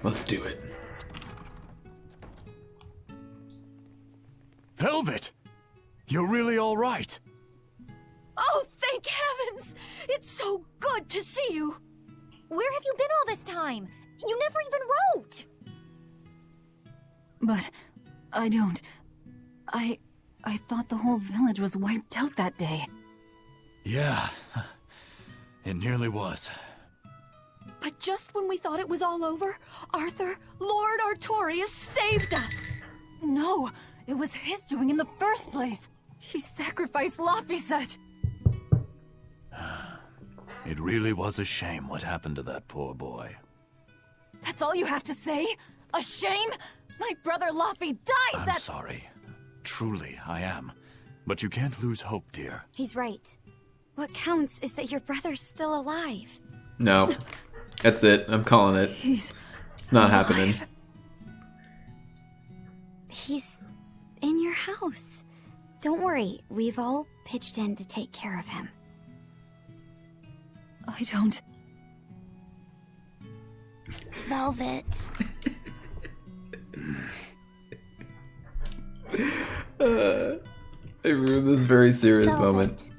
Let's do it. Velvet! You're really all right. Oh, thank heavens! It's so good to see you! Where have you been all this time? You never even wrote! But I don't. I thought the whole village was wiped out that day. Yeah, it nearly was. But just when we thought it was all over, Arthur, Lord Artorius saved us! No, it was his doing in the first place. He sacrificed Laphicet. It really was a shame what happened to that poor boy. That's all you have to say? A shame? My brother Laffy died I'm sorry. Truly, I am. But you can't lose hope, dear. He's right. What counts is that your brother's still alive. No. That's it. I'm calling it. He's It's not alive. happening. He's in your house. Don't worry, we've all pitched in to take care of him. I don't. Velvet. I ruined this very serious moment. Velvet.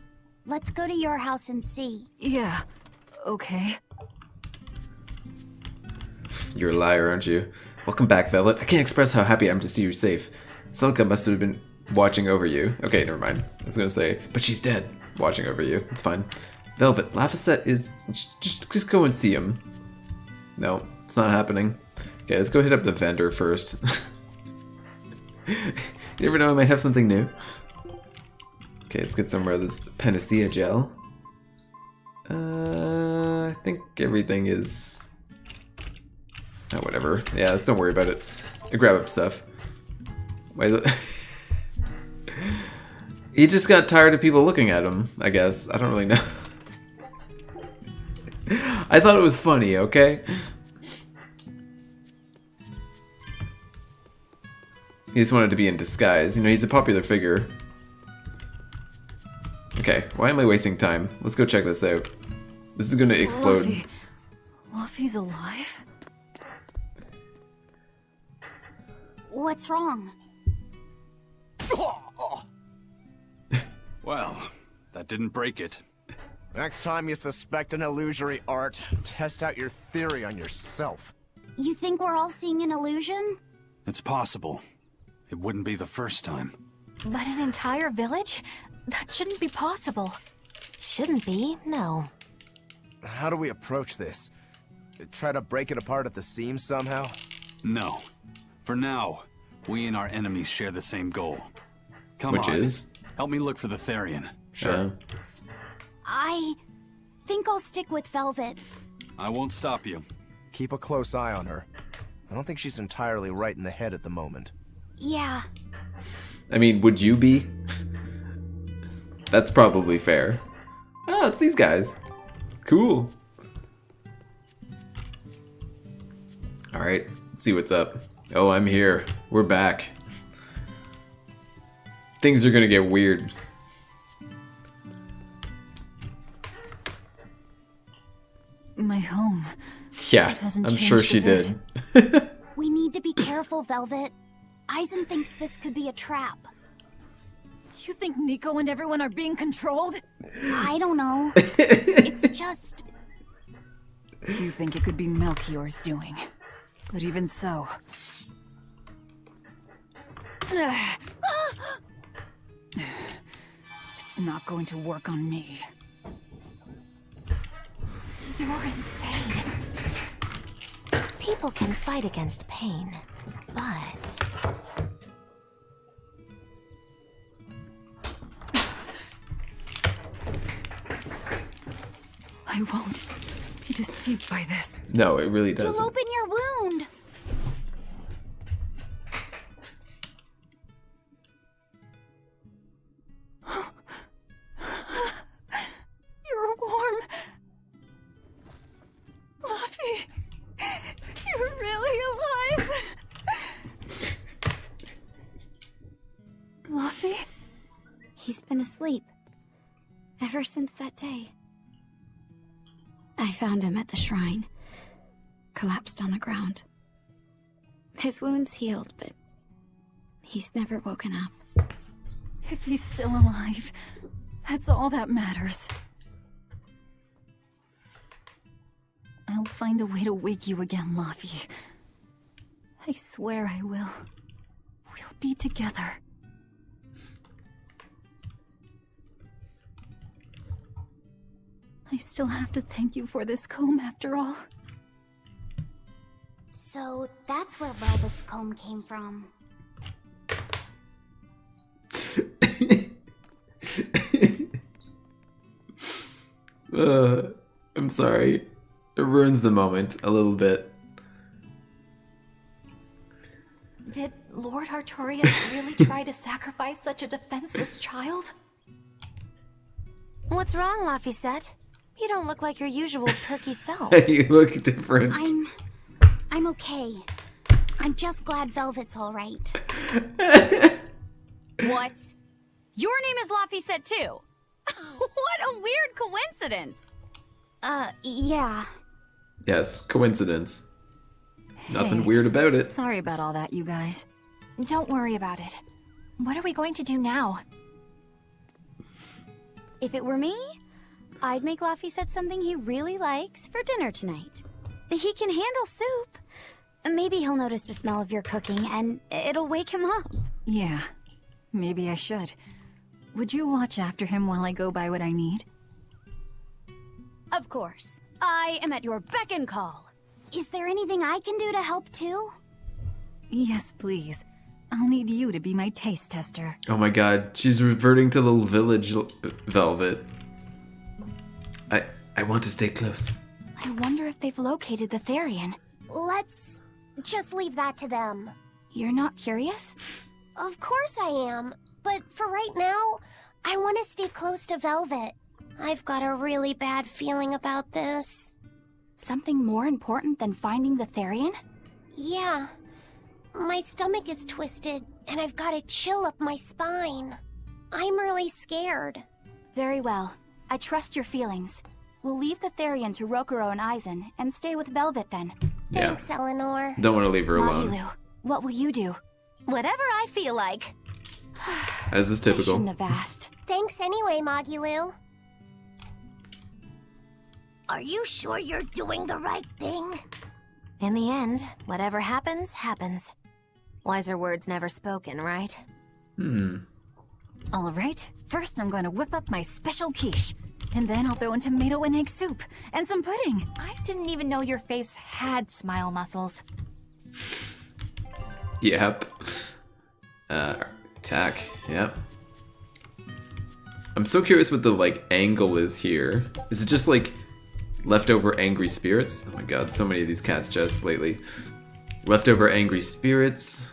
Let's go to your house and see. Yeah, okay. You're a liar, aren't you? Welcome back, Velvet. I can't express how happy I am to see you safe. Celica must have been watching over you. Okay, never mind. I was gonna say, but she's dead. Watching over you. It's fine. Velvet, Laphicet is... Just go and see him. No, it's not happening. Okay, let's go hit up the vendor first. You never know, I might have something new. Okay, let's get some of this panacea gel. I think everything is... Oh, whatever. Yeah, let's don't worry about it. I grab up stuff. Wait, he just got tired of people looking at him, I guess. I don't really know. I thought it was funny, okay? He just wanted to be in disguise. You know, he's a popular figure. Okay, why am I wasting time? Let's go check this out. This is gonna explode. Luffy's alive? What's wrong? Well, that didn't break it. Next time you suspect an illusory art, test out your theory on yourself. You think we're all seeing an illusion? It's possible. It wouldn't be the first time. But an entire village? That shouldn't be possible. Shouldn't be, no. How do we approach this? Try to break it apart at the seams somehow? No. For now, we and our enemies share the same goal. Come Which on. is? Help me look for the Therian. I think I'll stick with Velvet. I won't stop you. Keep a close eye on her. I don't think she's entirely right in the head at the moment. Yeah. I mean, would you be? That's probably fair. Oh, it's these guys. Cool. Alright, let's see what's up. Oh, I'm here. We're back. Things are gonna get weird. My home. Yeah, It hasn't I'm sure changed she a bit. did. We need to be careful, Velvet. Aizen thinks this could be a trap. You think Nico and everyone are being controlled? I don't know. It's just... You think it could be Melchior's doing. But even so... It's not going to work on me. You're insane. People can fight against pain, but... I won't be deceived by this. No, it really You'll doesn't. open your wound! You're warm. Luffy, you're really alive. Luffy? He's been asleep. Ever since that day. I found him at the shrine. Collapsed on the ground. His wound's healed, but he's never woken up. If he's still alive, that's all that matters. I'll find a way to wake you again, Laffy. I swear I will. We'll be together. I still have to thank you for this comb after all. So that's where Velvet's comb came from. I'm sorry. It ruins the moment a little bit. Did Lord Artorias really try to sacrifice such a defenseless child? What's wrong, Laphicet? You don't look like your usual perky self. You look different. I'm okay. I'm just glad Velvet's all right. What? Your name is Laphicet too? What a weird coincidence! Yeah. Yes, coincidence. Nothing Hey, weird about it. Sorry about all that, you guys. Don't worry about it. What are we going to do now? If it were me, I'd make Laphicet something he really likes for dinner tonight. He can handle soup. Maybe he'll notice the smell of your cooking and it'll wake him up. Yeah, maybe I should. Would you watch after him while I go buy what I need? Of course. I am at your beck and call. Is there anything I can do to help too? Yes, please. I'll need you to be my taste tester. Oh my god, she's reverting to the village Velvet. I want to stay close. I wonder if they've located the Therian. Let's just leave that to them. You're not curious? Of course I am. But for right now, I want to stay close to Velvet. I've got a really bad feeling about this. Something more important than finding the Therian? Yeah. My stomach is twisted, and I've got a chill up my spine. I'm really scared. Very well. I trust your feelings. We'll leave the Therian to Rokuro and Aizen, and stay with Velvet then. Yeah. Thanks, Eleanor. Don't want to leave her alone. Magilu, what will you do? Whatever I feel like. As is I typical. shouldn't have asked. Thanks anyway, Magilu. Are you sure you're doing the right thing? In the end, whatever happens, happens. Wiser words never spoken, right? All right, first I'm going to whip up my special quiche. And then I'll throw in tomato and egg soup. And some pudding. I didn't even know your face had smile muscles. Yep. Attack. Yep. I'm so curious what the, like, angle is here. Is it just, like, leftover angry spirits? Oh my god, so many of these cats chests lately. Leftover angry spirits?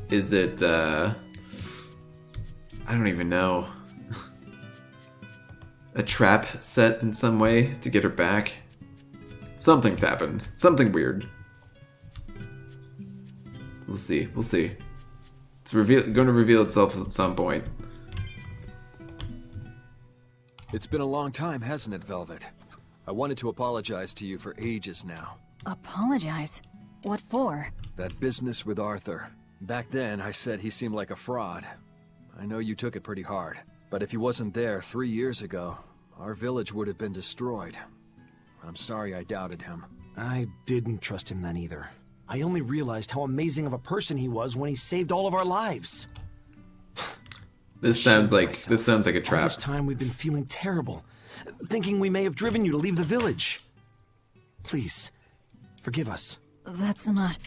Is it, I don't even know. A trap set in some way to get her back? Something's happened. Something weird. We'll see. We'll see. It's going to reveal itself at some point. It's been a long time, hasn't it, Velvet? I wanted to apologize to you for ages now. Apologize? What for? That business with Arthur. Back then, I said he seemed like a fraud. I know you took it pretty hard. But if he wasn't there 3 years ago, our village would have been destroyed. I'm sorry I doubted him. I didn't trust him then either. I only realized how amazing of a person he was when he saved all of our lives. This sounds like a All trap. this time we've been feeling terrible, thinking we may have driven you to leave the village. Please, forgive us. That's not...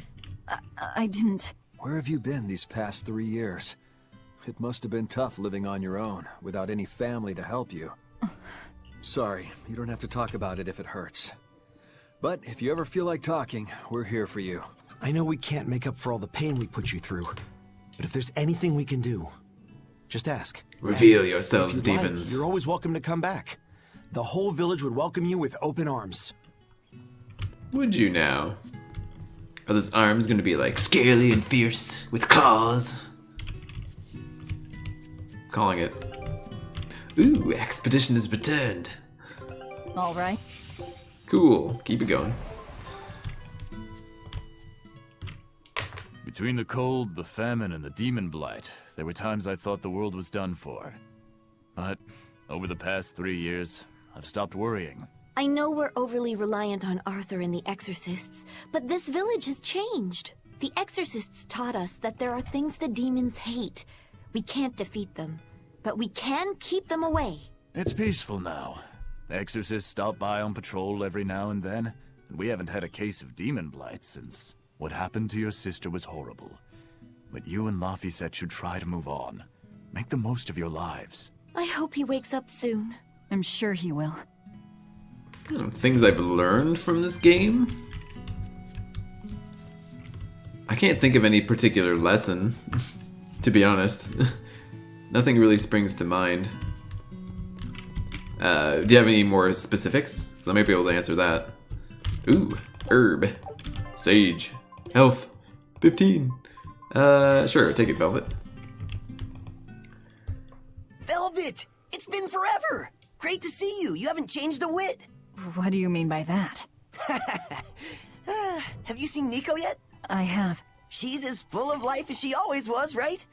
I didn't... Where have you been these past 3 years? It must have been tough living on your own, without any family to help you. Sorry, you don't have to talk about it if it hurts. But if you ever feel like talking, we're here for you. I know we can't make up for all the pain we put you through, but if there's anything we can do, just ask. Reveal And yourselves, if you'd like, demons. you're always welcome to come back. The whole village would welcome you with open arms. Would you now? Are those arms going to be like scaly and fierce with claws? Calling it. Ooh, expedition has returned. All right. Cool. Keep it going. Between the cold, the famine, and the demon blight, there were times I thought the world was done for. But over the past 3 years, I've stopped worrying. I know we're overly reliant on Arthur and the Exorcists, but this village has changed. The Exorcists taught us that there are things the demons hate. We can't defeat them, but we can keep them away. It's peaceful now. Exorcists stop by on patrol every now and then, and we haven't had a case of demon blight since what happened to your sister was horrible. But you and Laphicet should try to move on. Make the most of your lives. I hope he wakes up soon. I'm sure he will. Things I've learned from this game? I can't think of any particular lesson, to be honest. Nothing really springs to mind. Do you have any more specifics? So I might be able to answer that. Ooh, herb. Sage. Health. 15. Sure, take it, Velvet. Velvet! It's been forever! Great to see you. You haven't changed a whit. What do you mean by that? Have you seen Nico yet? I have. She's as full of life as she always was, right?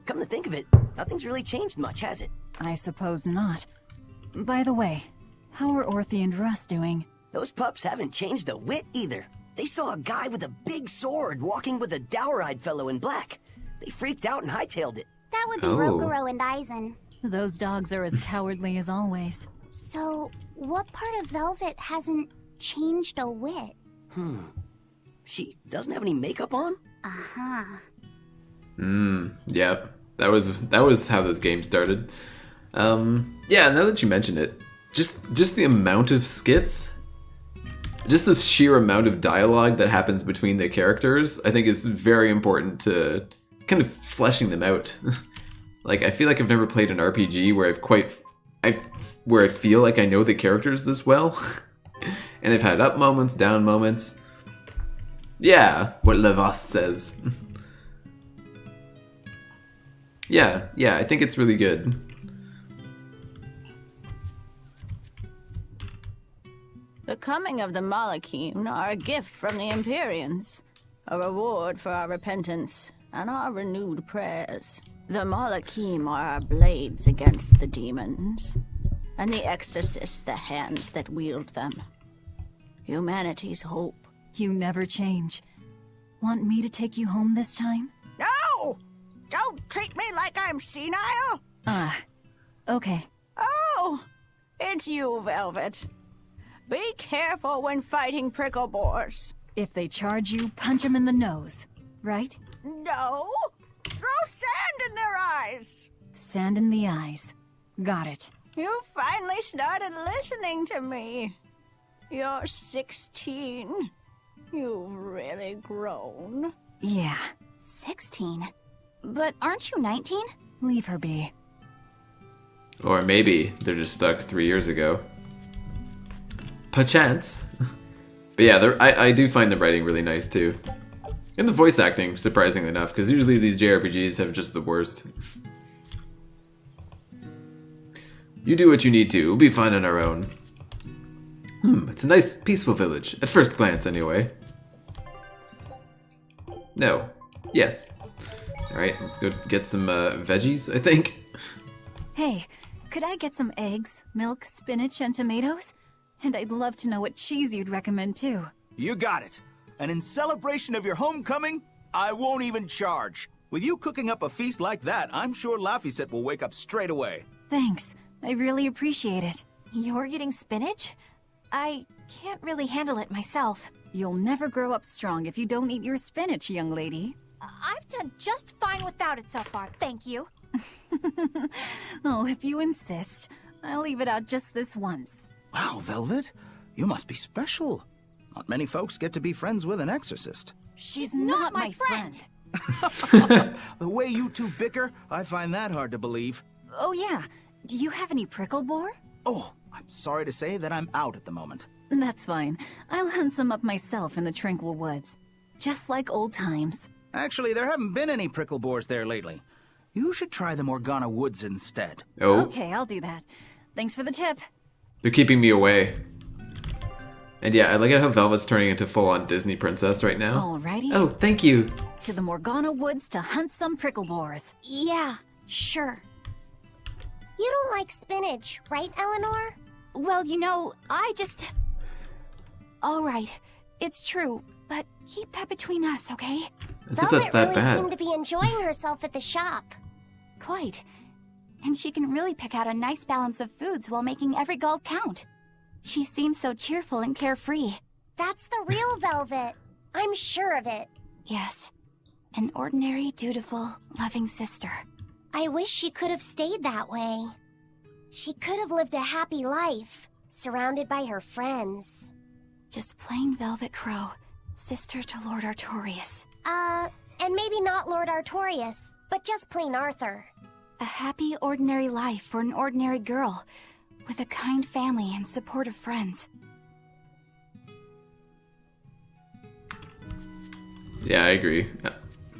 Come to think of it, nothing's really changed much, has it? I suppose not. By the way, how are Orthy and Russ doing? Those pups haven't changed a whit either. They saw a guy with a big sword walking with a dour-eyed fellow in black. They freaked out and hightailed it. That would be Rokuro and Aizen. Those dogs are as cowardly as always. So, what part of Velvet hasn't changed a whit? She doesn't have any makeup on? Uh-huh. Yep. That was how this game started. Yeah, now that you mention it, just the amount of skits, just the sheer amount of dialogue that happens between the characters, I think is very important to kind of fleshing them out. Like, I feel like I've never played an RPG where where I feel like I know the characters this well. And they've had up moments, down moments. Yeah, what Levas says. Yeah, I think it's really good. The coming of the Malachim are a gift from the Empyreans, a reward for our repentance and our renewed prayers. The Malachim are our blades against the demons, and the Exorcists the hands that wield them. Humanity's hope. You never change. Want me to take you home this time? No! Don't treat me like I'm senile! Okay. Oh! It's you, Velvet. Be careful when fighting prickle boars. If they charge you, punch them in the nose, right? No! Throw sand in their eyes! Sand in the eyes. Got it. You finally started listening to me. You're 16. You've really grown. Yeah. 16? But aren't you 19? Leave her be. Or maybe they're just stuck 3 years ago. Perchance. But yeah, I do find the writing really nice too. And the voice acting, surprisingly enough, because usually these JRPGs have just the worst. You do what you need to, we'll be fine on our own. It's a nice, peaceful village, at first glance anyway. No. Yes. Alright, let's go get some veggies, I think. Hey, could I get some eggs, milk, spinach, and tomatoes? And I'd love to know what cheese you'd recommend too. You got it. And in celebration of your homecoming, I won't even charge. With you cooking up a feast like that, I'm sure Laphicet will wake up straight away. Thanks. I really appreciate it. You're getting spinach? I can't really handle it myself. You'll never grow up strong if you don't eat your spinach, young lady. I've done just fine without it so far, thank you. Oh, if you insist. I'll leave it out just this once. Wow, Velvet, you must be special. Not many folks get to be friends with an exorcist. She's not my friend. The way you two bicker, I find that hard to believe. Oh yeah, do you have any prickle boar? Oh, I'm sorry to say that I'm out at the moment. That's fine. I'll hunt some up myself in the tranquil woods. Just like old times. Actually, there haven't been any prickle boars there lately. You should try the Morgana Woods instead. Oh. Okay, I'll do that. Thanks for the tip. They're keeping me away. And yeah, I like it how Velvet's turning into full-on Disney princess right now. Alrighty. Oh, thank you. to the Morgana Woods to hunt some prickle boars. Yeah, sure. You don't like spinach, right, Eleanor? Well, you know, I just... All right, it's true, but keep that between us, okay? As if that's Velvet that really bad. seemed to be enjoying herself at the shop. Quite. And she can really pick out a nice balance of foods while making every gold count. She seems so cheerful and carefree. That's the real Velvet. I'm sure of it. Yes. An ordinary, dutiful, loving sister. I wish she could have stayed that way. She could have lived a happy life, surrounded by her friends. Just plain Velvet Crow, sister to Lord Artorias. And maybe not Lord Artorias, but just plain Arthur. A happy, ordinary life for an ordinary girl, with a kind family and supportive friends. Yeah, I agree.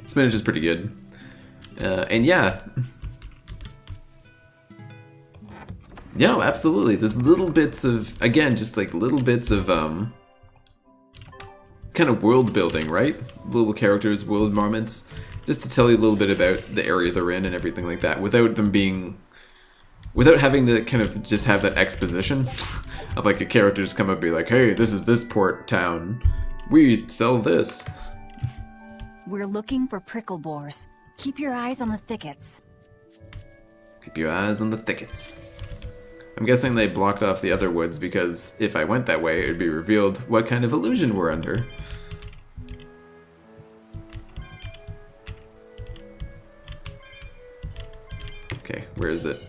Spinach is pretty good. And yeah. Yeah, absolutely. There's little bits of, again, just like little bits of, kind of world building, right? Little characters, world moments, just to tell you a little bit about the area they're in and everything like that, without them being, without having to kind of just have that exposition of like a character just come up and be like, hey, this is this port town, we sell this. We're looking for prickle boars. Keep your eyes on the thickets. Keep your eyes on the thickets. I'm guessing they blocked off the other woods because if I went that way, it would be revealed what kind of illusion we're under. Okay, where is it?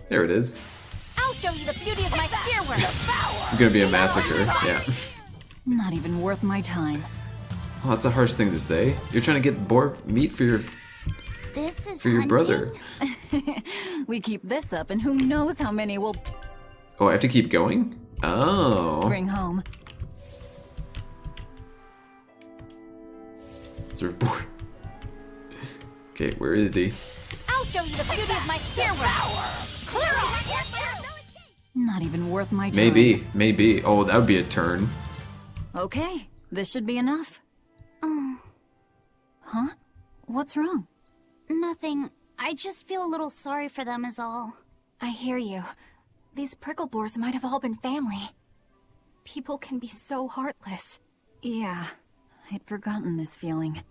There it is. I'll show you the beauty of my spearwork. This is gonna be a massacre, yeah. Not even worth my time. Well, that's a harsh thing to say. You're trying to get boar meat for your This is your brother. We keep this up and who knows how many we'll Oh, I have to keep going? Oh. bring home. Serve boar. Okay, where is he? I'll show you the beauty of my spearwork. Clear off. Not even worth my time. Maybe. Oh, that would be a turn. Okay, this should be enough. Huh? What's wrong? Nothing. I just feel a little sorry for them is all. I hear you. These prickle boars might have all been family. People can be so heartless. Yeah, I'd forgotten this feeling.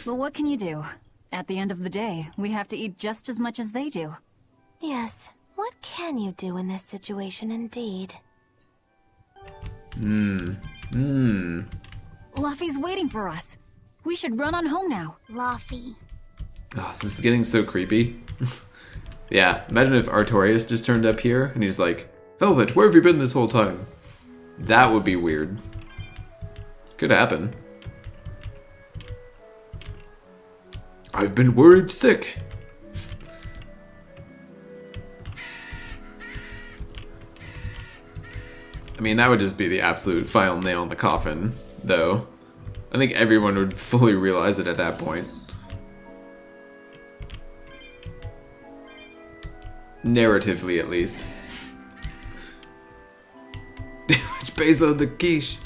But what can you do? At the end of the day, we have to eat just as much as they do. Yes, what can you do in this situation indeed? Luffy's waiting for us. We should run on home now. Luffy. Oh, this is getting so creepy. Yeah, imagine if Artorias just turned up here and he's like, Velvet, where have you been this whole time? That would be weird. Could happen. I've been worried sick. I mean, that would just be the absolute final nail in the coffin, though. I think everyone would fully realize it at that point. Narratively, at least. Damage Peso the quiche.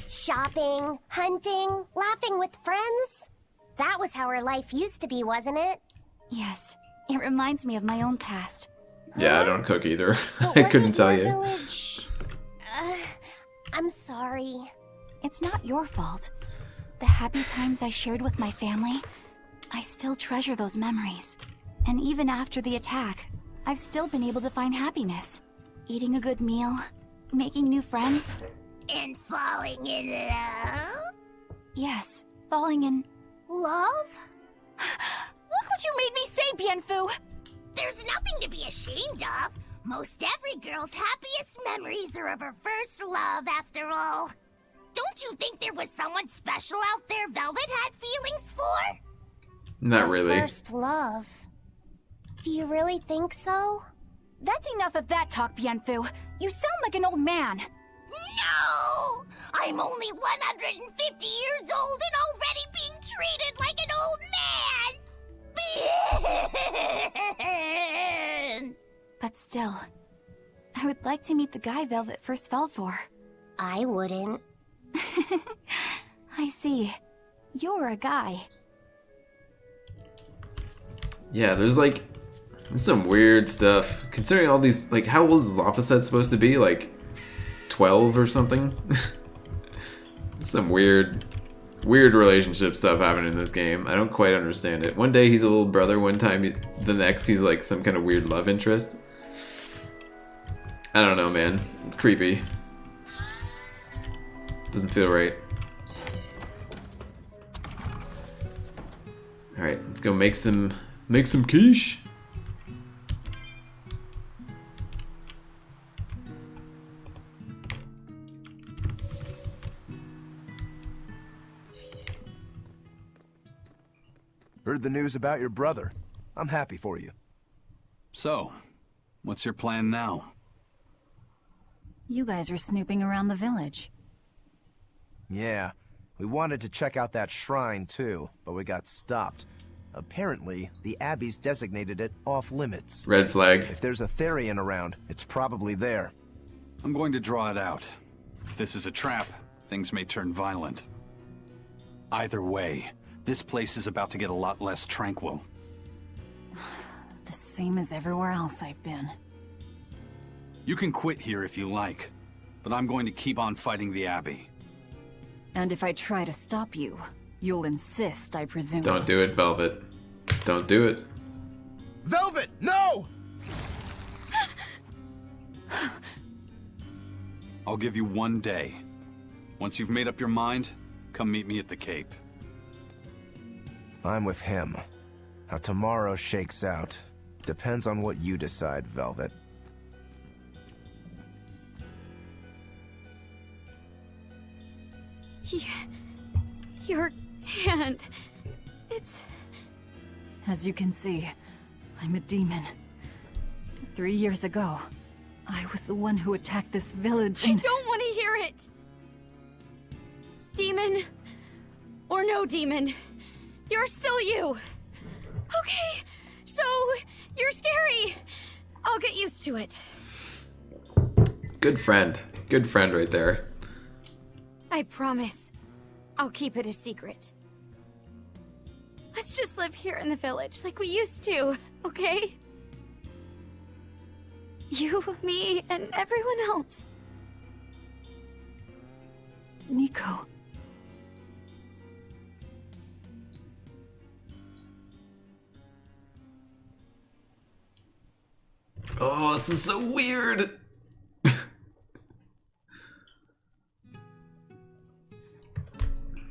Shopping, hunting, laughing with friends. That was how our life used to be, wasn't it? Yes, it reminds me of my own past. Yeah, I don't cook either. But I was couldn't it tell your you. Village? I'm sorry. It's not your fault. The happy times I shared with my family, I still treasure those memories. And even after the attack, I've still been able to find happiness. Eating a good meal, making new friends. And falling in love? Yes, falling in... Love? Look what you made me say, Bienfu! There's nothing to be ashamed of. Most every girl's happiest memories are of her first love, after all. Don't you think there was someone special out there Velvet had feelings for? Not really. First love. Do you really think so? That's enough of that talk, Bienfu. You sound like an old man. No! I'm only 150 years old and already being treated like an old man! But still, I would like to meet the guy Velvet first fell for. I wouldn't. I see. You're a guy. Yeah, there's some weird stuff. Considering all these, like, how old is Laphicet supposed to be? Like, 12 or something? Some weird relationship stuff happening in this game. I don't quite understand it. One day he's a little brother, one time the next he's like some kind of weird love interest. I don't know, man. It's creepy. Doesn't feel right. Alright, let's go make some quiche. Heard the news about your brother. I'm happy for you. So, what's your plan now? You guys were snooping around the village. Yeah, we wanted to check out that shrine too, but we got stopped. Apparently, the Abbey's designated it off-limits. Red flag. If there's a Therian around, it's probably there. I'm going to draw it out. If this is a trap, things may turn violent. Either way, this place is about to get a lot less tranquil. The same as everywhere else I've been. You can quit here if you like, but I'm going to keep on fighting the Abbey. And if I try to stop you, you'll insist, I presume. Don't do it, Velvet. Don't do it. Velvet, no! I'll give you 1 day. Once you've made up your mind, come meet me at the Cape. I'm with him. How tomorrow shakes out depends on what you decide, Velvet. Your hand... It's... As you can see, I'm a demon. 3 years ago, I was the one who attacked this village and... I don't want to hear it! Demon, or no demon, you're still you! Okay, so you're scary! I'll get used to it. Good friend. Good friend right there. I promise. I'll keep it a secret. Let's just live here in the village like we used to, okay? You, me, and everyone else. Nico. Oh, this is so weird.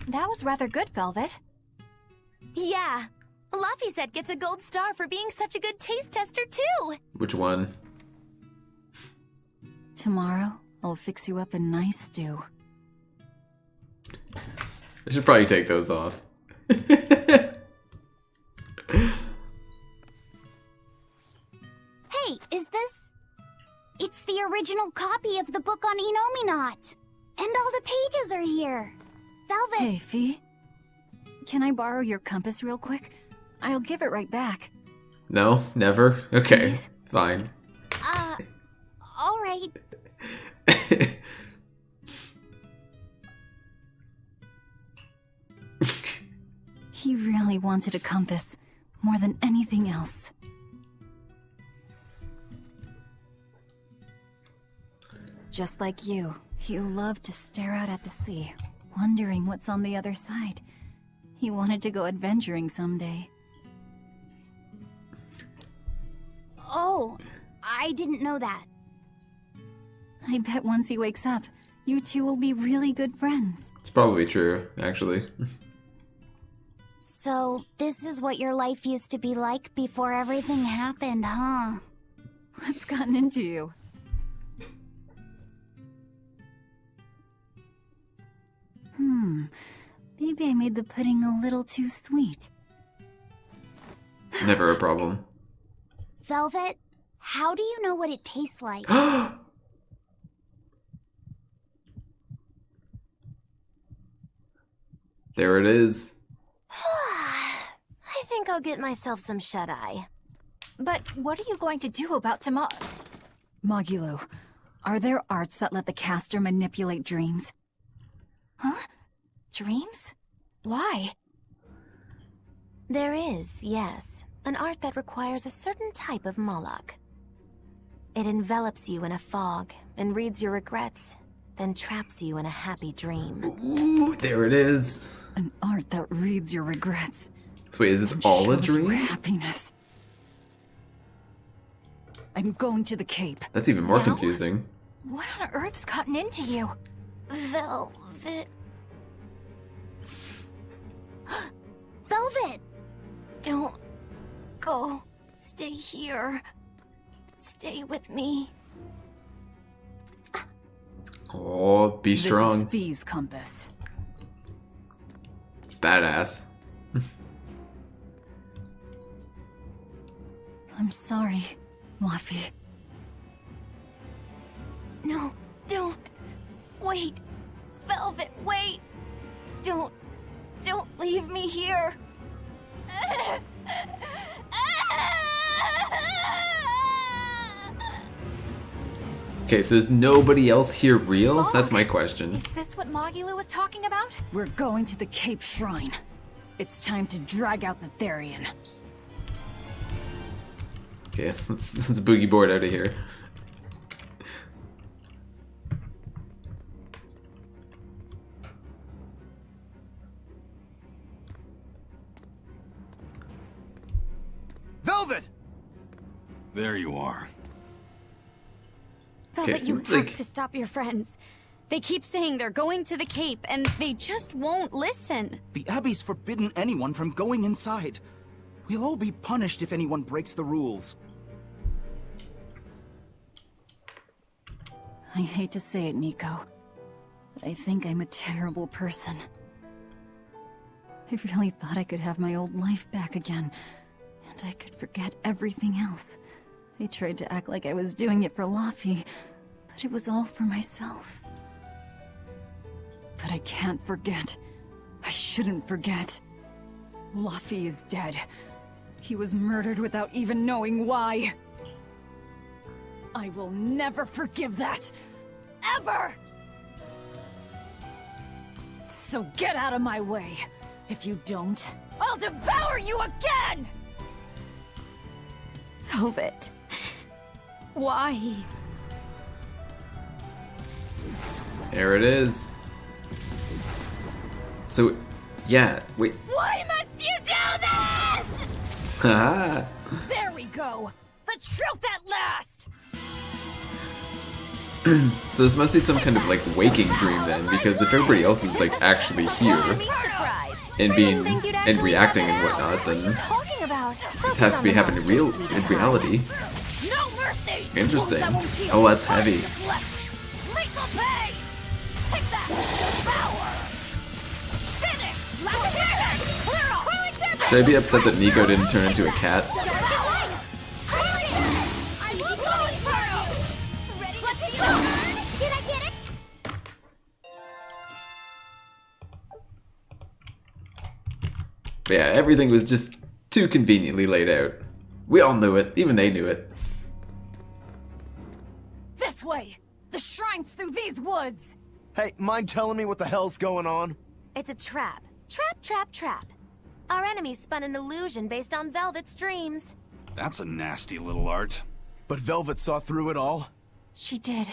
That was rather good, Velvet. Yeah. Laphicet gets a gold star for being such a good taste tester, too! Which one? Tomorrow, I'll fix you up a nice stew. I should probably take those off. Hey, is this... It's the original copy of the book on Enominat. And all the pages are here. Velvet... Hey, Fee. Can I borrow your compass real quick? I'll give it right back. No, never? Okay, Please? alright. fine. He really wanted a compass, more than anything else. Just like you, he loved to stare out at the sea, wondering what's on the other side. He wanted to go adventuring someday. Oh, I didn't know that. I bet once he wakes up, you two will be really good friends. It's probably true, actually. So, this is what your life used to be like before everything happened, huh? What's gotten into you? Maybe I made the pudding a little too sweet. Never a problem. Velvet, how do you know what it tastes like? There it is. I think I'll get myself some shut-eye. But what are you going to do about tomorrow? Magilo, are there arts that let the caster manipulate dreams? Huh? Dreams? Why? There is, yes, an art that requires a certain type of Moloch. It envelops you in a fog and reads your regrets, then traps you in a happy dream. Ooh, there it is. An art that reads your regrets. So wait, is this all a Shows your dream? happiness. I'm going to the Cape. That's even more Now? confusing. What on earth's gotten into you? Velvet. Velvet! Don't go. Stay here. Stay with me. Oh, be strong. This is Fee's compass. Badass. I'm sorry, Laffy. No, don't. Wait. Velvet, wait. Don't leave me here. Okay, so is nobody else here real? That's my question. Is this what Magilu was talking about? We're going to the Cape Shrine. It's time to drag out the Therian. Okay, let's boogie board out of here. Velvet! There you are. Okay, Velvet, you it's have like- to stop your friends. They keep saying they're going to the Cape, and they just won't listen. The Abbey's forbidden anyone from going inside. We'll all be punished if anyone breaks the rules. I hate to say it, Nico, but I think I'm a terrible person. I really thought I could have my old life back again, and I could forget everything else. I tried to act like I was doing it for Laffy, but it was all for myself. But I can't forget. I shouldn't forget. Laffy is dead. He was murdered without even knowing why. I will never forgive that. Ever! So get out of my way. If you don't, I'll devour you again! Velvet. Why? There it is. So, yeah, wait. Why must you do this? Haha. There we go! The truth at last! So this must be some kind of like waking dream then, because if everybody else is like actually here and being and reacting and whatnot, then Talking about? this has to be happening in reality. No mercy! Interesting. Wounds I won't heal. Oh, that's heavy. Lethal pain! Take that! Power! Finish! Clear off! Should I be upset that Nico didn't turn into a cat? Did I get it? But yeah, everything was just too conveniently laid out. We all knew it, even they knew it. This way! The shrine's through these woods! Hey, mind telling me what the hell's going on? It's a trap. Trap, trap, trap. Our enemy spun an illusion based on Velvet's dreams. That's a nasty little art. But Velvet saw through it all? She did.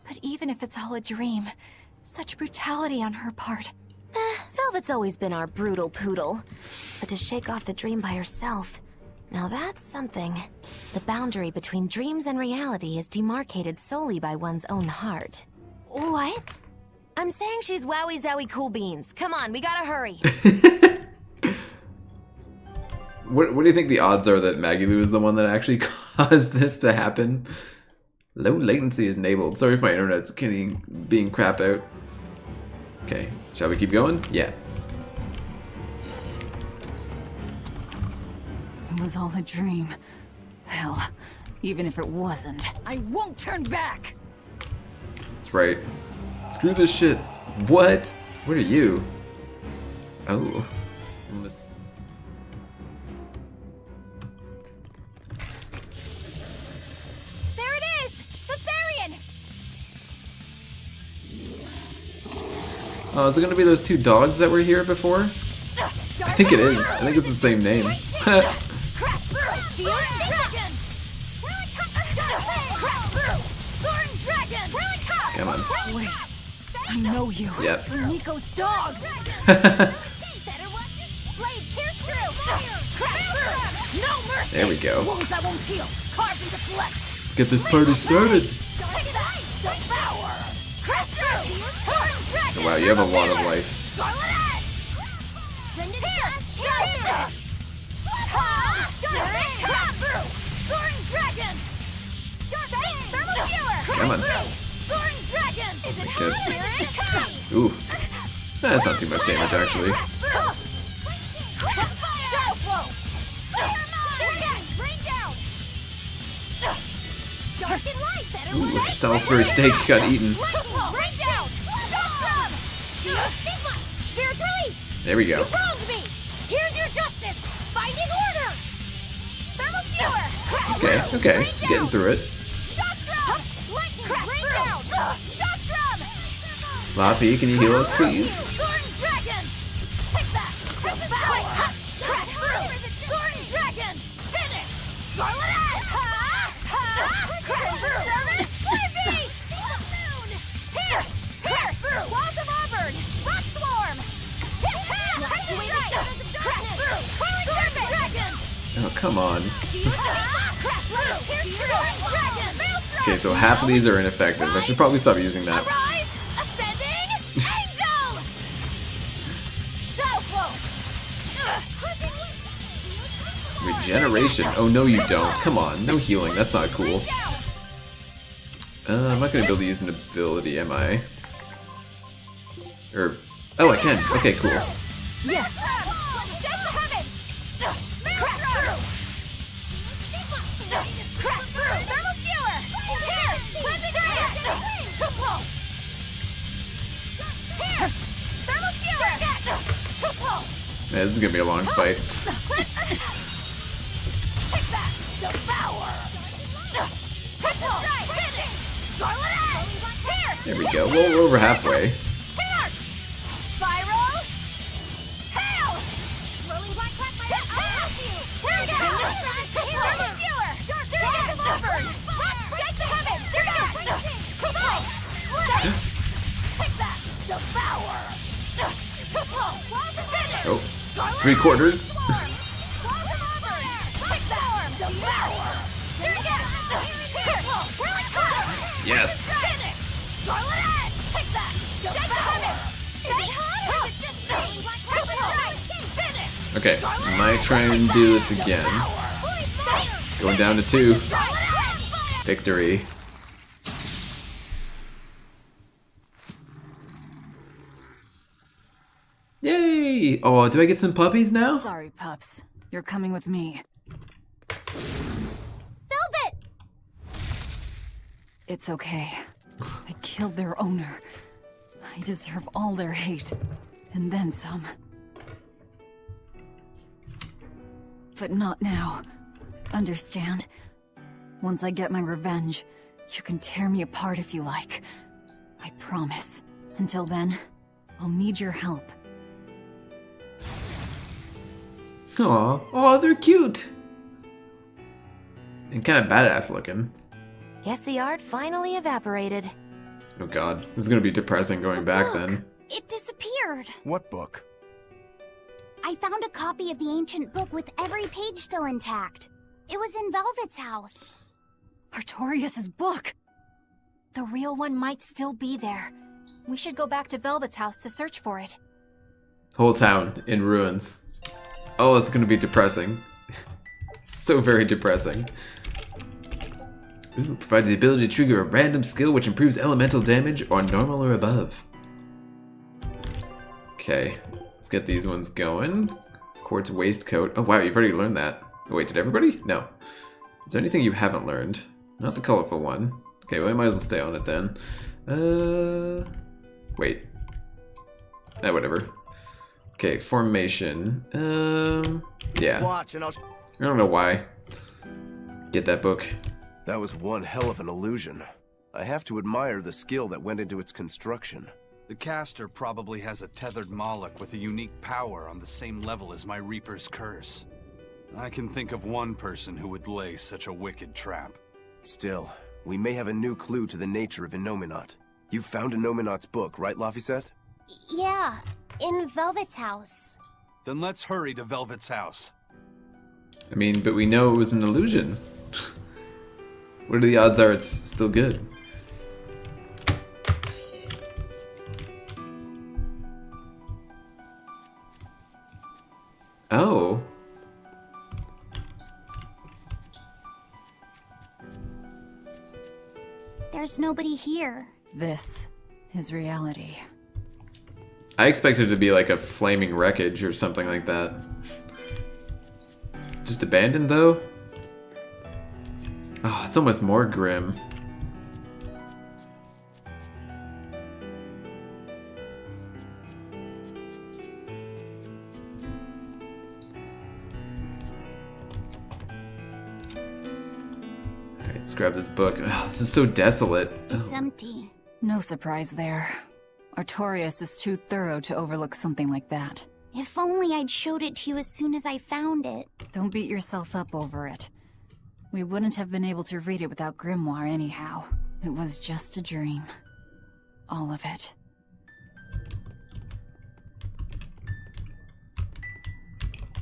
But even if it's all a dream, such brutality on her part. Velvet's always been our brutal poodle. But to shake off the dream by herself, now that's something. The boundary between dreams and reality is demarcated solely by one's own heart. What? I'm saying she's wowie zowie cool beans. Come on, we gotta hurry. What do you think the odds are that Magilu is the one that actually caused this to happen? Low latency is enabled. Sorry if my internet's being crap out. Okay, shall we keep going? Yeah. It was all a dream. Hell, even if it wasn't, I won't turn back! That's right. Screw this shit. What? What are you? Oh. There it is! The Therian! Oh, is it gonna be those two dogs that were here before? I think it is. I think it's the same name. Come on. Wait, I know you. Yep. You're Nico's dogs. There we go. Wounds that won't heal. Carved into flesh. Let's get this party started. Oh, wow, you have a lot of life. Come on. Good. Ooh. That's not too much damage, actually. Ooh, Salisbury steak got eaten. There we go. Here's your justice. Finding order. Okay, okay. Getting through it. Laffy, can you heal us, please? Oh, come on. Okay, so half of these are ineffective. I should probably stop using that. Regeneration. Oh, no, you don't. Come on. No healing. That's not cool. I'm not going to be able to use an ability, am I? Or... Oh, I can. Okay, cool. Yes. Yeah, this is gonna be a long fight. There we go. Well, we're over halfway. Oh, 3/4. Yes. Okay, might try and do this again. Going down to 2. Victory. Yay! Oh, do I get some puppies now? Sorry, pups. You're coming with me. Velvet! It's okay. I killed their owner. I deserve all their hate. And then some. But not now. Understand? Once I get my revenge, you can tear me apart if you like. I promise. Until then, I'll need your help. Aw, oh, they're cute! And kind of badass looking. Guess the art finally evaporated. Oh god, this is gonna be depressing going back then. It disappeared. What book? I found a copy of the ancient book with every page still intact. It was in Velvet's house. Artorias' book! The real one might still be there. We should go back to Velvet's house to search for it. Whole town in ruins. Oh, it's gonna be depressing. So very depressing. Ooh, provides the ability to trigger a random skill which improves elemental damage on normal or above. Okay, let's get these ones going. Quartz waistcoat. Oh wow, you've already learned that. Oh, wait, did everybody? No. Is there anything you haven't learned? Not the colorful one. Okay, well I might as well stay on it then. Wait. Whatever. Okay, formation. Yeah. Watch and I'll... I don't know why. Get that book. That was one hell of an illusion. I have to admire the skill that went into its construction. The caster probably has a tethered Moloch with a unique power on the same level as my Reaper's curse. I can think of one person who would lay such a wicked trap. Still, we may have a new clue to the nature of Innominat. You found Innominat's book, right, Laphicet? Yeah, in Velvet's house. Then let's hurry to Velvet's house. I mean, but we know it was an illusion. What are the odds are it's still good? Oh. There's nobody here. This is reality. I expected it to be like a flaming wreckage or something like that. Just abandoned, though? Oh, it's almost more grim. Alright, let's grab this book. Oh, this is so desolate. It's empty. No surprise there. Artorias is too thorough to overlook something like that. If only I'd showed it to you as soon as I found it. Don't beat yourself up over it. We wouldn't have been able to read it without Grimoire anyhow. It was just a dream. All of it.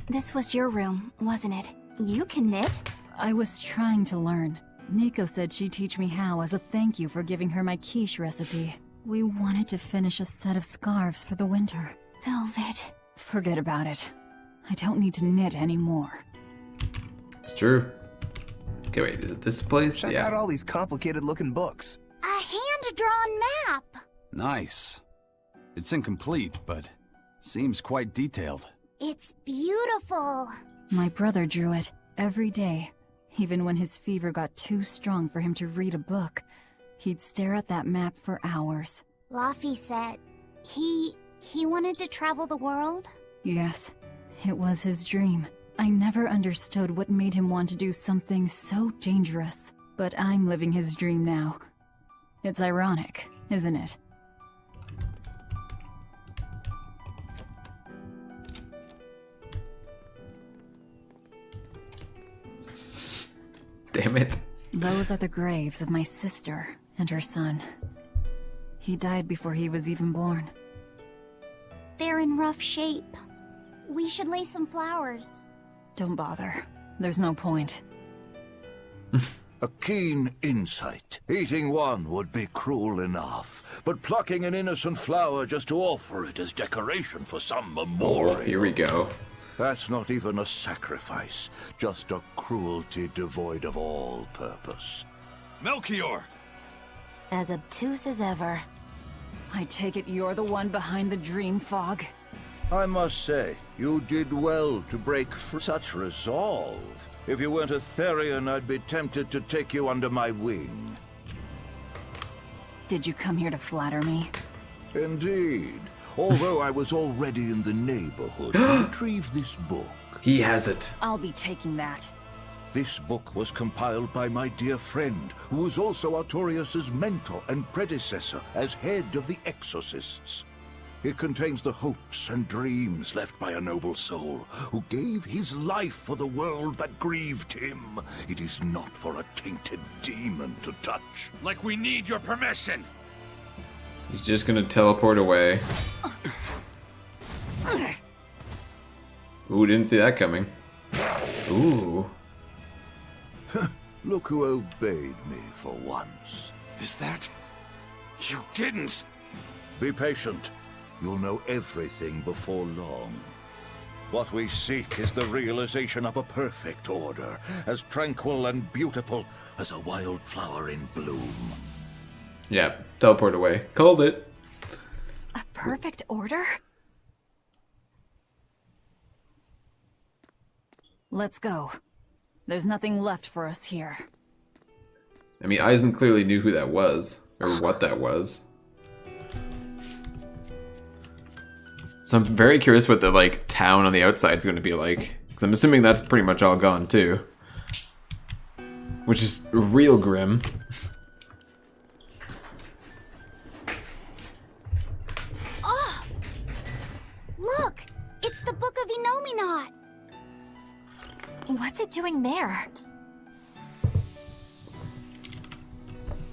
This was your room, wasn't it? You can knit? I was trying to learn. Nico said she'd teach me how as a thank you for giving her my quiche recipe. We wanted to finish a set of scarves for the winter. Velvet. Forget about it. I don't need to knit anymore. It's true. Okay, wait, is it this place? Check out all these complicated-looking books. A hand-drawn map! Nice. It's incomplete, but seems quite detailed. It's beautiful. My brother drew it every day. Even when his fever got too strong for him to read a book, he'd stare at that map for hours. Laphicet, he wanted to travel the world? Yes, it was his dream. I never understood what made him want to do something so dangerous. But I'm living his dream now. It's ironic, isn't it? Damn it. Those are the graves of my sister and her son. He died before he was even born. They're in rough shape. We should lay some flowers. Don't bother. There's no point. A keen insight. Eating one would be cruel enough, but plucking an innocent flower just to offer it as decoration for some memorial... Oh, here we go. That's not even a sacrifice, just a cruelty devoid of all purpose. Melchior! As obtuse as ever. I take it you're the one behind the dream fog? I must say, you did well to break such resolve. If you weren't a Therian, I'd be tempted to take you under my wing. Did you come here to flatter me? Indeed. Although I was already in the neighborhood to retrieve this book. He has it. I'll be taking that. This book was compiled by my dear friend, who was also Artorias' mentor and predecessor as head of the Exorcists. It contains the hopes and dreams left by a noble soul who gave his life for the world that grieved him. It is not for a tainted demon to touch. Like we need your permission! He's just gonna teleport away. Ooh, didn't see that coming. Ooh. Look who obeyed me for once. Is that... You didn't! Be patient. You'll know everything before long. What we seek is the realization of a perfect order, as tranquil and beautiful as a wildflower in bloom. Yeah, teleport away. Called it. A perfect order? Let's go. There's nothing left for us here. I mean, Eisen clearly knew who that was, or what that was. So I'm very curious what the, like, town on the outside is going to be like. Because I'm assuming that's pretty much all gone, too. Which is real grim. It's the Book of Innominat. What's it doing there?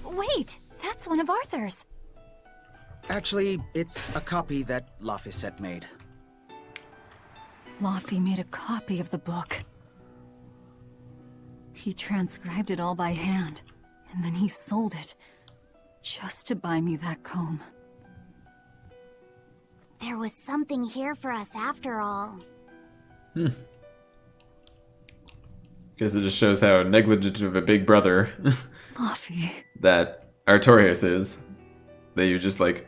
Wait, that's one of Arthur's. Actually, it's a copy that Laphicet made. Laffy made a copy of the book. He transcribed it all by hand, and then he sold it, just to buy me that comb. There was something here for us after all. Guess it just shows how negligent of a big brother Laffy. that Artorias is. That you're just like,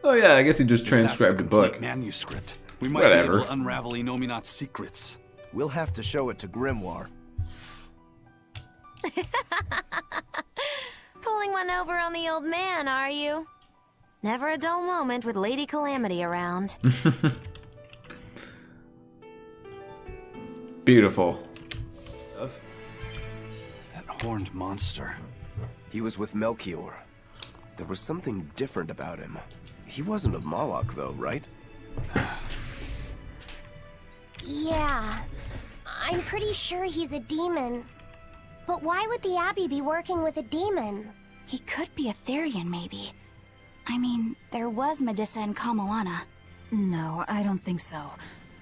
oh yeah, I guess he just transcribed a book. Manuscript. We might Whatever. be able to unravel Innominat's secrets. We'll have to show it to Grimoire. Pulling one over on the old man, are you? Never a dull moment with Lady Calamity around. Beautiful. That horned monster. He was with Melchior. There was something different about him. He wasn't a Moloch, though, right? Yeah, I'm pretty sure he's a demon. But why would the Abbey be working with a demon? He could be a Therian, maybe. I mean, there was Medusa and Kamoana. No, I don't think so.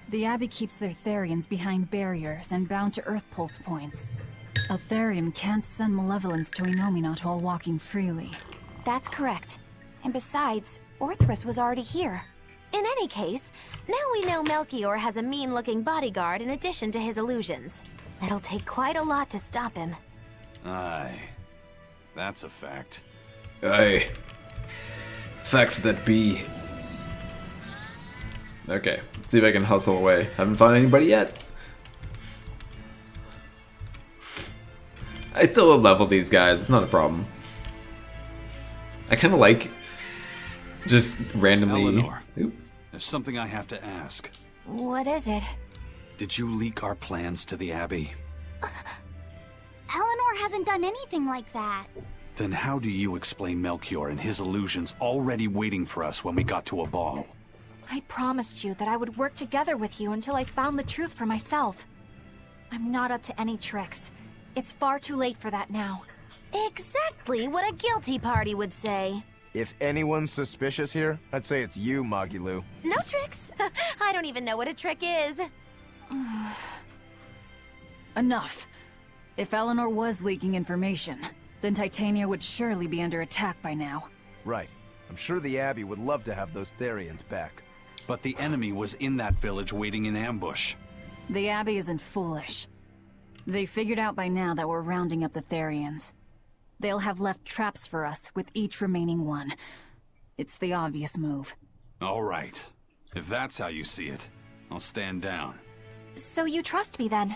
The Abbey keeps their Therians behind barriers and bound to Earth Pulse points. A Therian can't send malevolence to Innominat while walking freely. That's correct. And besides, Orthrus was already here. In any case, now we know Melchior has a mean-looking bodyguard in addition to his illusions. It'll take quite a lot to stop him. Aye. That's a fact. Aye. Facts that be. Okay, let's see if I can hustle away. Haven't found anybody yet. I still will level these guys, it's not a problem. I kind of like just randomly... Eleanor, there's something I have to ask. What is it? Did you leak our plans to the Abbey? Eleanor hasn't done anything like that. Then how do you explain Melchior and his illusions already waiting for us when we got to Aball? I promised you that I would work together with you until I found the truth for myself. I'm not up to any tricks. It's far too late for that now. Exactly what a guilty party would say. If anyone's suspicious here, I'd say it's you, Magilu. No tricks. I don't even know what a trick is. Enough. If Eleanor was leaking information, then Titania would surely be under attack by now. Right. I'm sure the Abbey would love to have those Therians back. But the enemy was in that village waiting in ambush. The Abbey isn't foolish. They figured out by now that we're rounding up the Therians. They'll have left traps for us with each remaining one. It's the obvious move. All right. If that's how you see it, I'll stand down. So you trust me then?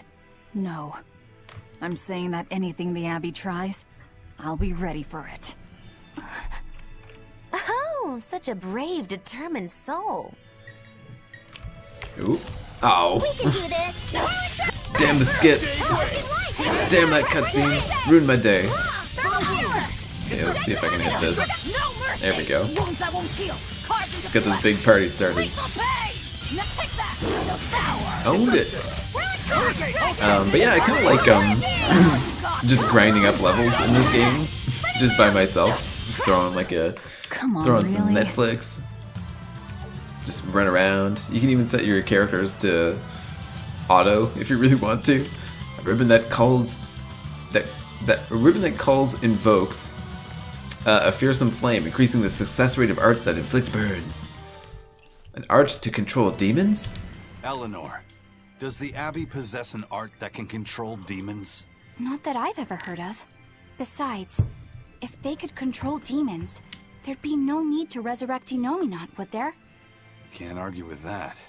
No. I'm saying that anything the Abbey tries, I'll be ready for it. Oh, such a brave, determined soul. Ooh. Oh. We can do this. Damn the skit. Damn that cutscene. Ruined my day. Okay, let's see if I can hit this. There we go. Let's get this big party started. Owned it. But yeah, I kind of like just grinding up levels in this game, just by myself. Just throwing like a throwing some Netflix. Just run around. You can even set your characters to auto if you really want to. A ribbon that calls invokes a fearsome flame, increasing the success rate of arts that inflict burns. An art to control demons? Eleanor, does the Abbey possess an art that can control demons? Not that I've ever heard of. Besides, if they could control demons, there'd be no need to resurrect Innominat, would there? Can't argue with that.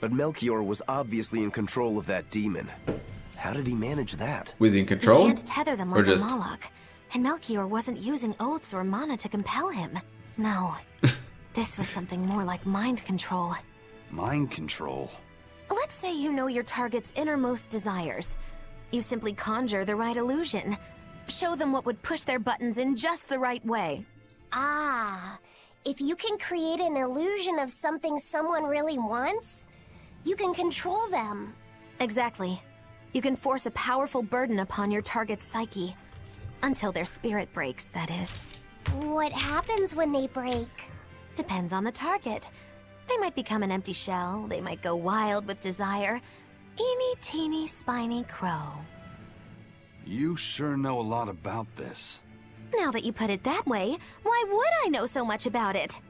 But Melchior was obviously in control of that demon. How did he manage that? Was he in control? We can't tether them or like just... a Moloch. And Melchior wasn't using oaths or mana to compel him. No. This was something more like mind control. Mind control? Let's say you know your target's innermost desires. You simply conjure the right illusion. Show them what would push their buttons in just the right way. Ah, if you can create an illusion of something someone really wants, You can control them. Exactly. You can force a powerful burden upon your target's psyche. Until their spirit breaks, that is. What happens when they break? Depends on the target. They might become an empty shell, they might go wild with desire. Eeny teeny spiny crow. You sure know a lot about this. Now that you put it that way, why would I know so much about it?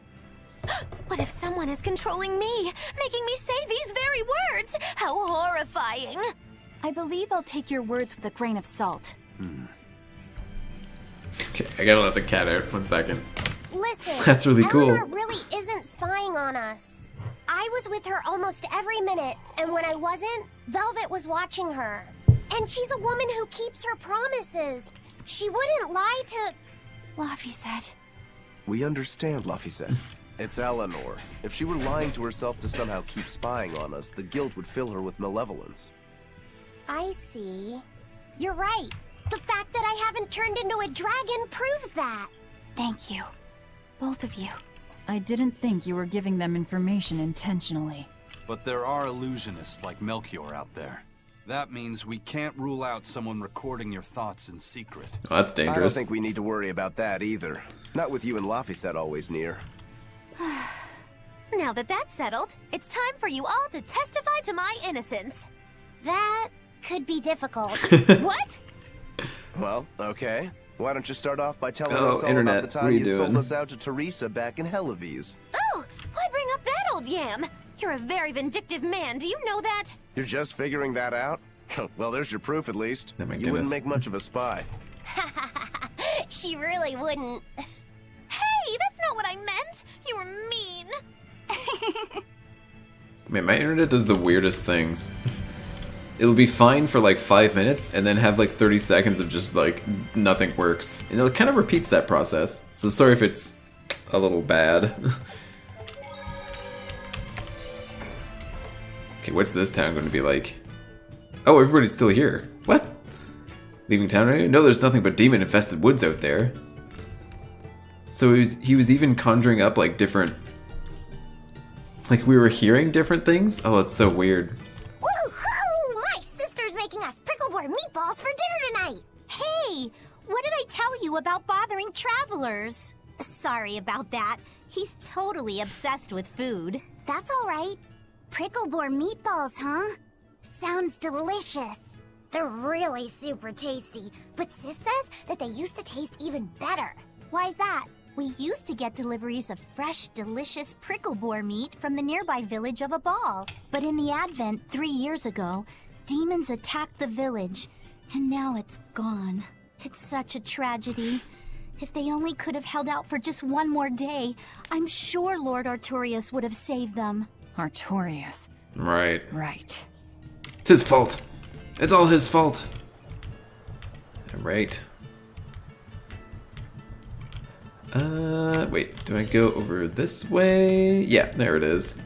What if someone is controlling me, making me say these very words? How horrifying! I believe I'll take your words with a grain of salt. Okay, I gotta let the cat out. 1 second. Listen, That's really cool. Eleanor really isn't spying on us. I was with her almost every minute, and when I wasn't, Velvet was watching her. And she's a woman who keeps her promises. She wouldn't lie to... Laphicet. We understand, Laphicet. It's Eleanor. If she were lying to herself to somehow keep spying on us, the guilt would fill her with malevolence. I see. You're right. The fact that I haven't turned into a dragon proves that. Thank you. Both of you. I didn't think you were giving them information intentionally. But there are illusionists like Melchior out there. That means we can't rule out someone recording your thoughts in secret. Oh, that's I don't dangerous. think we need to worry about that either. Not with you and Laphicet always near. Now that that's settled, it's time for you all to testify to my innocence. That could be difficult. What? Well, okay. Why don't you start off by telling Oh, us all internet, about the time what are you you sold doing? us out to Teresa back in Helives? Oh, why bring up that old yam? You're a very vindictive man, do you know that? You're just figuring that out? Well, there's your proof at least. Oh my You wouldn't goodness. make much of a spy. She really wouldn't. Hey, that's not what I meant! You were mean! Man, my internet does the weirdest things. It'll be fine for like 5 minutes and then have like 30 seconds of just like nothing works. And it kind of repeats that process. So sorry if it's a little bad. Okay, what's this town going to be like? Oh, everybody's still here. What? Leaving town already? No, there's nothing but demon-infested woods out there. So he was even conjuring up like different... Like we were hearing different things? Oh, it's so weird. Woohoo! My sister's making us prickleboard meatballs for dinner tonight. Hey, what did I tell you about bothering travelers? Sorry about that. He's totally obsessed with food. That's all right. Prickleboard meatballs, huh? Sounds delicious. They're really super tasty, but Sis says that they used to taste even better. Why's that? We used to get deliveries of fresh, delicious prickleboar meat from the nearby village of Aball. But in the Advent 3 years ago, demons attacked the village, and now it's gone. It's such a tragedy. If they only could have held out for just one more day, I'm sure Lord Artorias would have saved them. Artorias. Right. Right. It's his fault. It's all his fault. Alright. Wait, do I go over this way? Yeah, there it is.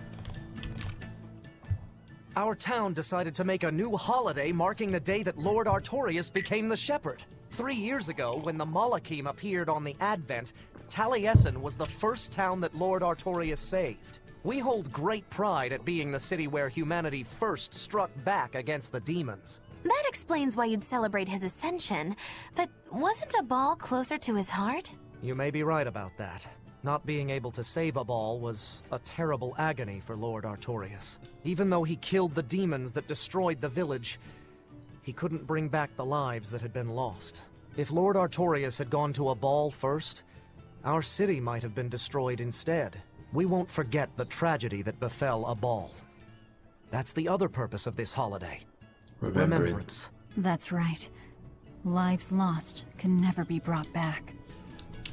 Our town decided to make a new holiday marking the day that Lord Artorias became the Shepherd. 3 years ago, when the Malachim appeared on the Advent, Taliesin was the first town that Lord Artorias saved. We hold great pride at being the city where humanity first struck back against the demons. That explains why you'd celebrate his ascension, but wasn't Aball closer to his heart? You may be right about that. Not being able to save Aball was a terrible agony for Lord Artorias. Even though he killed the demons that destroyed the village, he couldn't bring back the lives that had been lost. If Lord Artorias had gone to Aball first, our city might have been destroyed instead. We won't forget the tragedy that befell Aball. That's the other purpose of this holiday. Remembrance. That's right. Lives lost can never be brought back.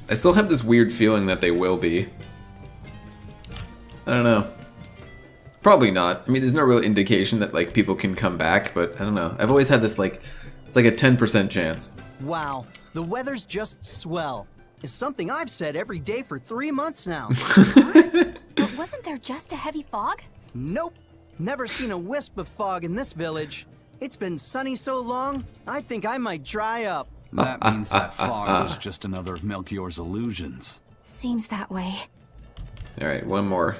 I still have this weird feeling that they will be. I don't know. Probably not. I mean, there's no real indication that like people can come back, but I don't know. I've always had this like, it's like a 10% chance. Wow, the weather's just swell. It's something I've said every day for 3 months now. But wasn't there just a heavy fog? Nope. Never seen a wisp of fog in this village. It's been sunny so long, I think I might dry up. That means that fog was just another of Melchior's illusions. Seems that way. Alright, one more.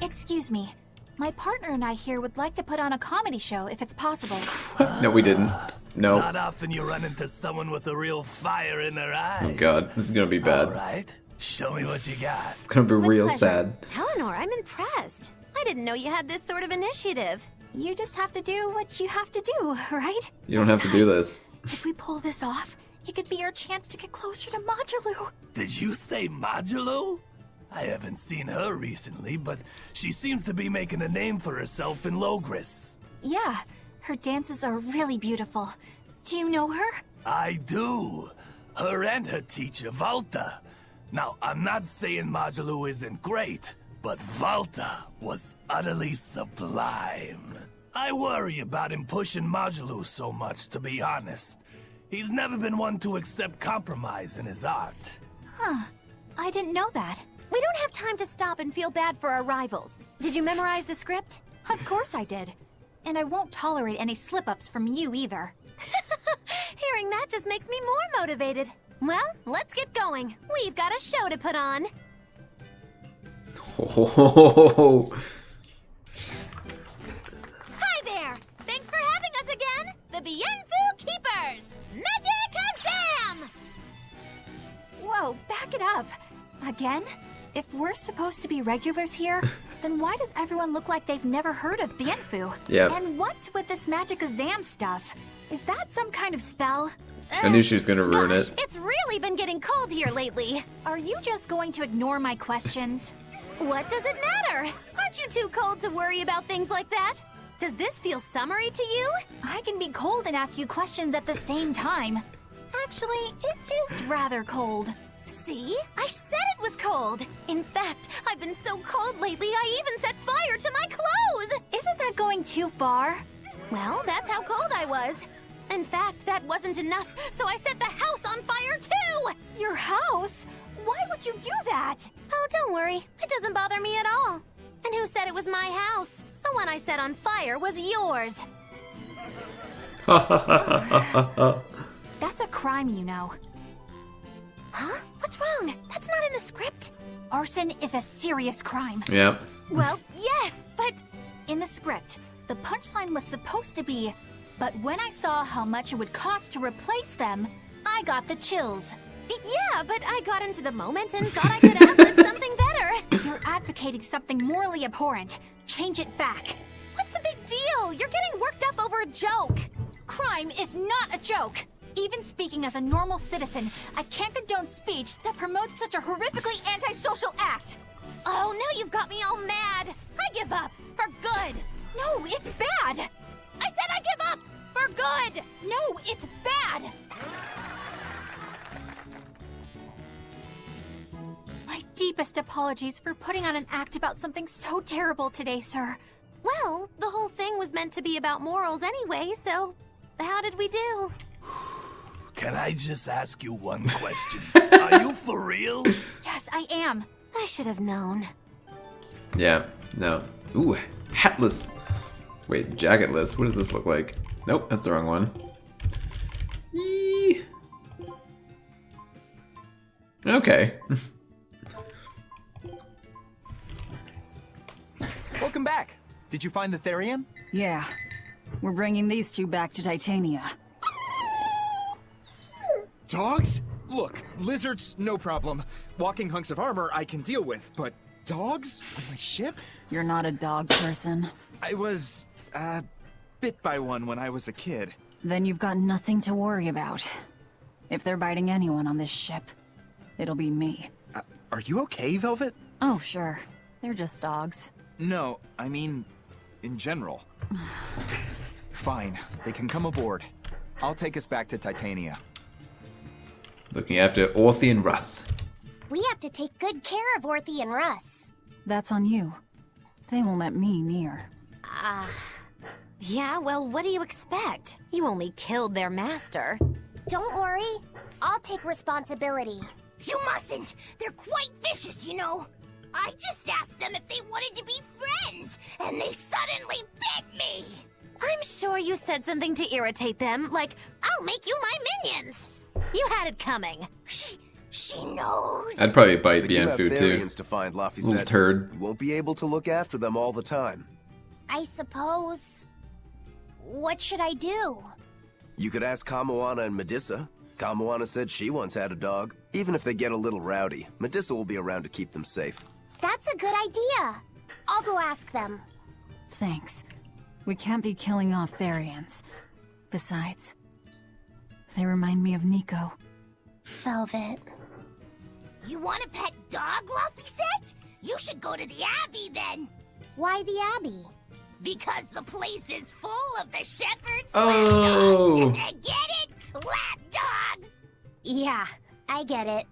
Excuse me. My partner and I here would like to put on a comedy show if it's possible. No, we didn't. No. Not often you run into someone with a real fire in their eyes. Oh god, this is gonna be bad. All right, show me what you got. It's gonna be real pleasure. sad. Eleanor, I'm impressed. I didn't know you had this sort of initiative. You just have to do what you have to do, right? You don't have to do this. If we pull this off, it could be our chance to get closer to Modulou. Did you say Modulou? I haven't seen her recently, but she seems to be making a name for herself in Logris. Yeah, her dances are really beautiful. Do you know her? I do. Her and her teacher, Valta. Now, I'm not saying Modulou isn't great, but Valta was utterly sublime. I worry about him pushing Modulou so much, to be honest. He's never been one to accept compromise in his art. Huh. I didn't know that. We don't have time to stop and feel bad for our rivals. Did you memorize the script? Of course I did. And I won't tolerate any slip-ups from you either. Hearing that just makes me more motivated. Well, let's get going. We've got a show to put on. Oh. Hi there! Thanks for having us again! The Bienfu Keepers! Magic Hazam! Whoa, back it up. Again? If we're supposed to be regulars here, then why does everyone look like they've never heard of Bienfu? Yep. And what's with this magic exam stuff? Is that some kind of spell? I knew she was gonna ruin it. It's really been getting cold here lately. Are you just going to ignore my questions? What does it matter? Aren't you too cold to worry about things like that? Does this feel summery to you? I can be cold and ask you questions at the same time. Actually, it is rather cold. See? I said it was cold. In fact, I've been so cold lately, I even set fire to my clothes. Isn't that going too far? Well, that's how cold I was. In fact, that wasn't enough, so I set the house on fire too! Your house? Why would you do that? Oh, don't worry. It doesn't bother me at all. And who said it was my house? The one I set on fire was yours. That's a crime, you know. Huh? What's wrong? That's not in the script. Arson is a serious crime. Yep. Well, yes, but... In the script, the punchline was supposed to be, but when I saw how much it would cost to replace them, I got the chills. Yeah, but I got into the moment and thought I could ad-lib something better. You're advocating something morally abhorrent. Change it back. What's the big deal? You're getting worked up over a joke. Crime is not a joke. Even speaking as a normal citizen, I can't condone speech that promotes such a horrifically antisocial act. Oh, now you've got me all mad. I give up. For good. No, it's bad. I said I give up. For good. No, it's bad. My deepest apologies for putting on an act about something so terrible today, sir. Well, the whole thing was meant to be about morals anyway, so how did we do? Can I just ask you one question? Are you for real? Yes, I am. I should have known. Yeah, no. Ooh, hatless. Wait, jacketless. What does this look like? Nope, that's the wrong one. Eee. Okay. Welcome back. Did you find the Therian? Yeah. We're bringing these two back to Titania. Dogs? Look, lizards, no problem. Walking hunks of armor I can deal with, but dogs? On my ship? You're not a dog person. I was, bit by one when I was a kid. Then you've got nothing to worry about. If they're biting anyone on this ship, it'll be me. Are you okay, Velvet? Oh, sure. They're just dogs. No, I mean, in general. Fine, they can come aboard. I'll take us back to Titania. Looking after Orthy and Russ. We have to take good care of Orthy and Russ. That's on you. They won't let me near. Yeah, well, what do you expect? You only killed their master. Don't worry. I'll take responsibility. You mustn't! They're quite vicious, you know! I just asked them if they wanted to be friends, and they suddenly bit me! I'm sure you said something to irritate them, like, I'll make you my minions! You had it coming. She knows. I'd probably bite But you have Bienfu too. Therians to find, Laphicet. Little turd. You won't be able to look after them all the time. I suppose... What should I do? You could ask Kamoana and Medissa. Kamoana said she once had a dog. Even if they get a little rowdy, Medissa will be around to keep them safe. That's a good idea. I'll go ask them. Thanks. We can't be killing off Therians. Besides, they remind me of Nico. Velvet. You want a pet dog, Laphicet? You should go to the Abbey then. Why the Abbey? Because the place is full of the shepherd's Oh. lapdogs. Get it? Lapdogs! Yeah, I get it.